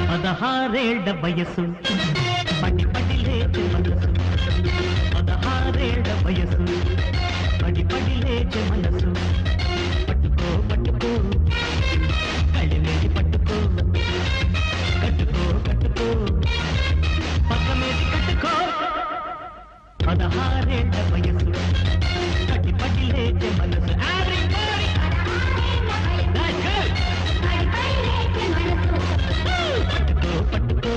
పదహారేళ్ల వయసు పడి పడి లేచే మనసు 16 వయసు పడి పడి లేచే మనసు పట్టుకో పట్టుకో కళ్ళమేది పట్టుకో కట్టుకో కట్టుకో పక్కమేది కట్టుకో 16 వయసు పడి పడి లేచే మనసు పట్టుకో పట్టుకో